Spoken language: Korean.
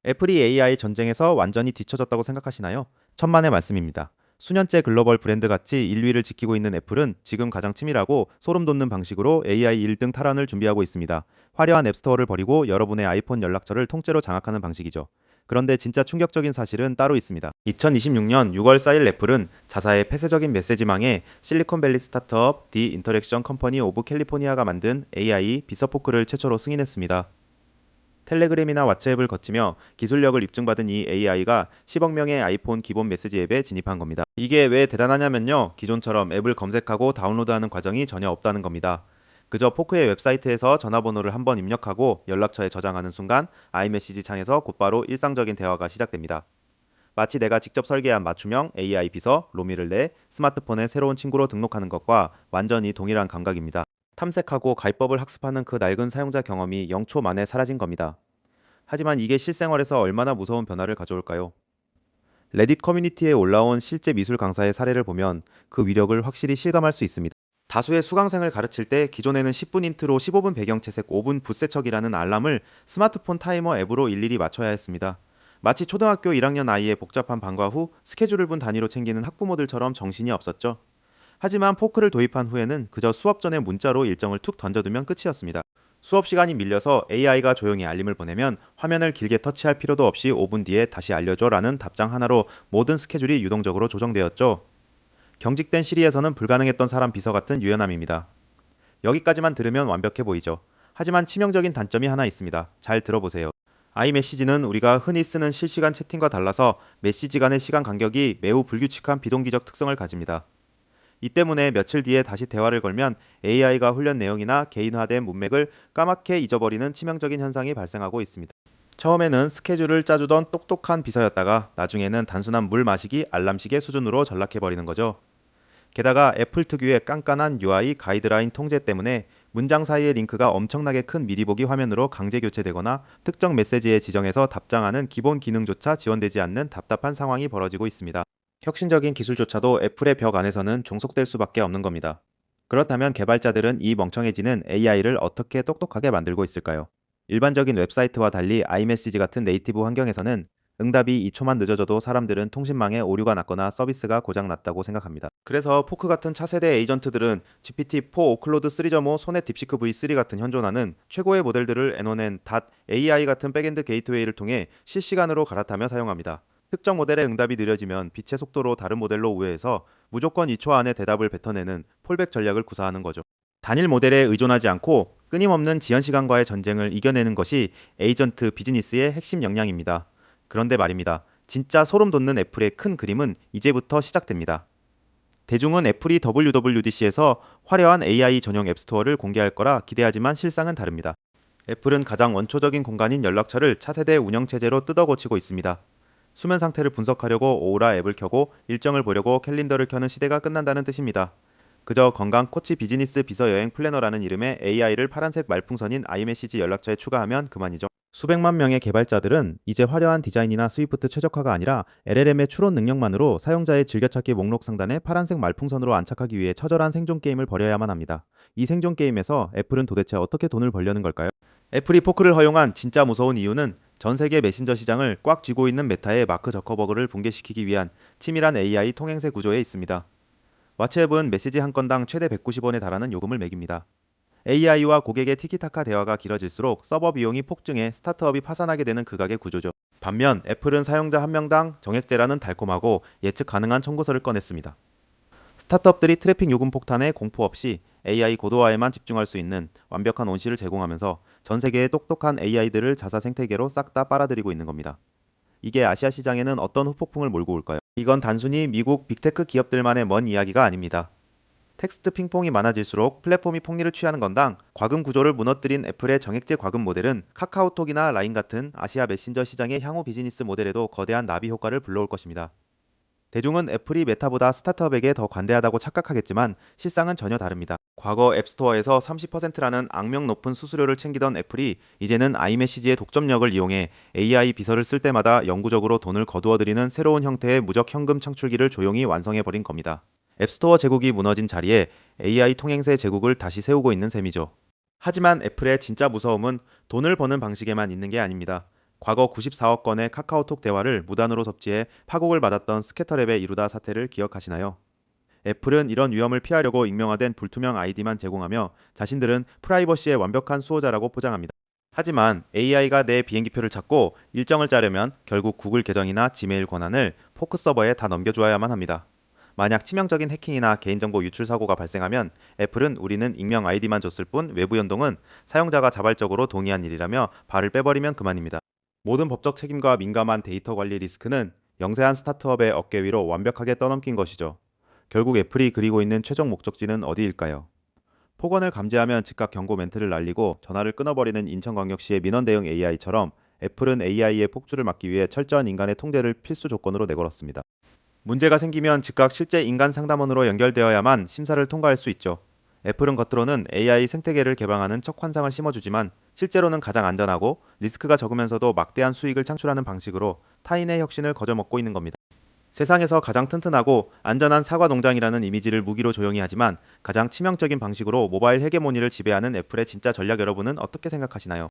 애플이 AI 전쟁에서 완전히 뒤처졌다고 생각하시나요? 천만의 말씀입니다. 수년째 글로벌 브랜드 가치 1위를 지키고 있는 애플은 지금 가장 치밀하고 소름 돋는 방식으로 AI 1등 탈환을 준비하고 있습니다. 화려한 앱스토어를 버리고 여러분의 아이폰 연락처를 통째로 장악하는 방식이죠. 그런데 진짜 충격적인 사실은 따로 있습니다. 2026년 6월 4일 애플은 자사의 폐쇄적인 메시지망에 실리콘밸리 스타트업 디 인터랙션 컴퍼니 오브 캘리포니아가 만든 AI 비서포크를 최초로 승인했습니다. 텔레그램이나 왓츠앱을 거치며 기술력을 입증받은 이 AI가 10억 명의 아이폰 기본 메시지 앱에 진입한 겁니다. 이게 왜 대단하냐면요. 기존처럼 앱을 검색하고 다운로드하는 과정이 전혀 없다는 겁니다. 그저 포크의 웹사이트에서 전화번호를 한번 입력하고 연락처에 저장하는 순간 아이메시지 창에서 곧바로 일상적인 대화가 시작됩니다. 마치 내가 직접 설계한 맞춤형 AI 비서 로미를 내 스마트폰에 새로운 친구로 등록하는 것과 완전히 동일한 감각입니다. 탐색하고 가입법을 학습하는 그 낡은 사용자 경험이 0초 만에 사라진 겁니다. 하지만 이게 실생활에서 얼마나 무서운 변화를 가져올까요? 레딧 커뮤니티에 올라온 실제 미술 강사의 사례를 보면 그 위력을 확실히 실감할 수 있습니다. 다수의 수강생을 가르칠 때 기존에는 10분 인트로 15분 배경채색 5분 붓세척이라는 알람을 스마트폰 타이머 앱으로 일일이 맞춰야 했습니다. 마치 초등학교 1학년 아이의 복잡한 방과 후 스케줄을 분 단위로 챙기는 학부모들처럼 정신이 없었죠. 하지만 포크를 도입한 후에는 그저 수업 전에 문자로 일정을 툭 던져두면 끝이었습니다. 수업 시간이 밀려서 AI가 조용히 알림을 보내면 화면을 길게 터치할 필요도 없이 5분 뒤에 다시 알려줘라는 답장 하나로 모든 스케줄이 유동적으로 조정되었죠. 경직된 시리에서는 불가능했던 사람 비서 같은 유연함입니다. 여기까지만 들으면 완벽해 보이죠. 하지만 치명적인 단점이 하나 있습니다. 잘 들어보세요. 아이메시지는 우리가 흔히 쓰는 실시간 채팅과 달라서 메시지 간의 시간 간격이 매우 불규칙한 비동기적 특성을 가집니다. 이 때문에 며칠 뒤에 다시 대화를 걸면 AI가 훈련 내용이나 개인화된 문맥을 까맣게 잊어버리는 치명적인 현상이 발생하고 있습니다. 처음에는 스케줄을 짜주던 똑똑한 비서였다가 나중에는 단순한 물 마시기 알람시계 수준으로 전락해버리는 거죠. 게다가 애플 특유의 깐깐한 UI 가이드라인 통제 때문에 문장 사이의 링크가 엄청나게 큰 미리 보기 화면으로 강제 교체되거나 특정 메시지에 지정해서 답장하는 기본 기능조차 지원되지 않는 답답한 상황이 벌어지고 있습니다. 혁신적인 기술조차도 애플의 벽 안에서는 종속될 수밖에 없는 겁니다. 그렇다면 개발자들은 이 멍청해지는 AI를 어떻게 똑똑하게 만들고 있을까요? 일반적인 웹사이트와 달리 아이메시지 같은 네이티브 환경에서는 응답이 2초만 늦어져도 사람들은 통신망에 오류가 났거나 서비스가 고장났다고 생각합니다. 그래서 포크 같은 차세대 에이전트들은 GPT-4 오클로드 3.5 소넷 딥시크 V3 같은 현존하는 최고의 모델들을 N1N AI 같은 백엔드 게이트웨이를 통해 실시간으로 갈아타며 사용합니다. 특정 모델의 응답이 느려지면 빛의 속도로 다른 모델로 우회해서 무조건 2초 안에 대답을 뱉어내는 폴백 전략을 구사하는 거죠. 단일 모델에 의존하지 않고 끊임없는 지연 시간과의 전쟁을 이겨내는 것이 에이전트 비즈니스의 핵심 역량입니다. 그런데 말입니다. 진짜 소름 돋는 애플의 큰 그림은 이제부터 시작됩니다. 대중은 애플이 WWDC에서 화려한 AI 전용 앱스토어를 공개할 거라 기대하지만 실상은 다릅니다. 애플은 가장 원초적인 공간인 연락처를 차세대 운영체제로 뜯어고치고 있습니다. 수면 상태를 분석하려고 오라 앱을 켜고 일정을 보려고 캘린더를 켜는 시대가 끝난다는 뜻입니다. 그저 건강 코치 비즈니스 비서 여행 플래너라는 이름의 AI를 파란색 말풍선인 아이메시지 연락처에 추가하면 그만이죠. 수백만 명의 개발자들은 이제 화려한 디자인이나 스위프트 최적화가 아니라 LLM의 추론 능력만으로 사용자의 즐겨찾기 목록 상단에 파란색 말풍선으로 안착하기 위해 처절한 생존 게임을 벌여야만 합니다. 이 생존 게임에서 애플은 도대체 어떻게 돈을 벌려는 걸까요? 애플이 포크를 허용한 진짜 무서운 이유는 전 세계 메신저 시장을 꽉 쥐고 있는 메타의 마크 저커버그를 붕괴시키기 위한 치밀한 AI 통행세 구조에 있습니다. 왓츠앱은 메시지 한 건당 최대 190원에 달하는 요금을 매깁니다. AI와 고객의 티키타카 대화가 길어질수록 서버 비용이 폭증해 스타트업이 파산하게 되는 극악의 구조죠. 반면 애플은 사용자 한 명당 정액제라는 달콤하고 예측 가능한 청구서를 꺼냈습니다. 스타트업들이 트래픽 요금 폭탄에 공포 없이 AI 고도화에만 집중할 수 있는 완벽한 온실을 제공하면서 전 세계의 똑똑한 AI들을 자사 생태계로 싹 다 빨아들이고 있는 겁니다. 이게 아시아 시장에는 어떤 후폭풍을 몰고 올까요? 이건 단순히 미국 빅테크 기업들만의 먼 이야기가 아닙니다. 텍스트 핑퐁이 많아질수록 플랫폼이 폭리를 취하는 건당 과금 구조를 무너뜨린 애플의 정액제 과금 모델은 카카오톡이나 라인 같은 아시아 메신저 시장의 향후 비즈니스 모델에도 거대한 나비 효과를 불러올 것입니다. 대중은 애플이 메타보다 스타트업에게 더 관대하다고 착각하겠지만 실상은 전혀 다릅니다. 과거 앱스토어에서 30%라는 악명 높은 수수료를 챙기던 애플이 이제는 아이메시지의 독점력을 이용해 AI 비서를 쓸 때마다 영구적으로 돈을 거두어들이는 새로운 형태의 무적 현금 창출기를 조용히 완성해버린 겁니다. 앱스토어 제국이 무너진 자리에 AI 통행세 제국을 다시 세우고 있는 셈이죠. 하지만 애플의 진짜 무서움은 돈을 버는 방식에만 있는 게 아닙니다. 과거 94억 건의 카카오톡 대화를 무단으로 섭취해 파국을 맞았던 스캐터랩의 이루다 사태를 기억하시나요? 애플은 이런 위험을 피하려고 익명화된 불투명 아이디만 제공하며 자신들은 프라이버시의 완벽한 수호자라고 포장합니다. 하지만 AI가 내 비행기표를 찾고 일정을 짜려면 결국 구글 계정이나 지메일 권한을 포크 서버에 다 넘겨주어야만 합니다. 만약 치명적인 해킹이나 개인정보 유출 사고가 발생하면 애플은 우리는 익명 아이디만 줬을 뿐 외부 연동은 사용자가 자발적으로 동의한 일이라며 발을 빼버리면 그만입니다. 모든 법적 책임과 민감한 데이터 관리 리스크는 영세한 스타트업의 어깨 위로 완벽하게 떠넘긴 것이죠. 결국 애플이 그리고 있는 최종 목적지는 어디일까요? 폭언을 감지하면 즉각 경고 멘트를 날리고 전화를 끊어버리는 인천광역시의 민원 대응 AI처럼 애플은 AI의 폭주를 막기 위해 철저한 인간의 통제를 필수 조건으로 내걸었습니다. 문제가 생기면 즉각 실제 인간 상담원으로 연결되어야만 심사를 통과할 수 있죠. 애플은 겉으로는 AI 생태계를 개방하는 척 환상을 심어주지만 실제로는 가장 안전하고 리스크가 적으면서도 막대한 수익을 창출하는 방식으로 타인의 혁신을 거저먹고 있는 겁니다. 세상에서 가장 튼튼하고 안전한 사과 농장이라는 이미지를 무기로 조용히 하지만 가장 치명적인 방식으로 모바일 헤게모니를 지배하는 애플의 진짜 전략, 여러분은 어떻게 생각하시나요?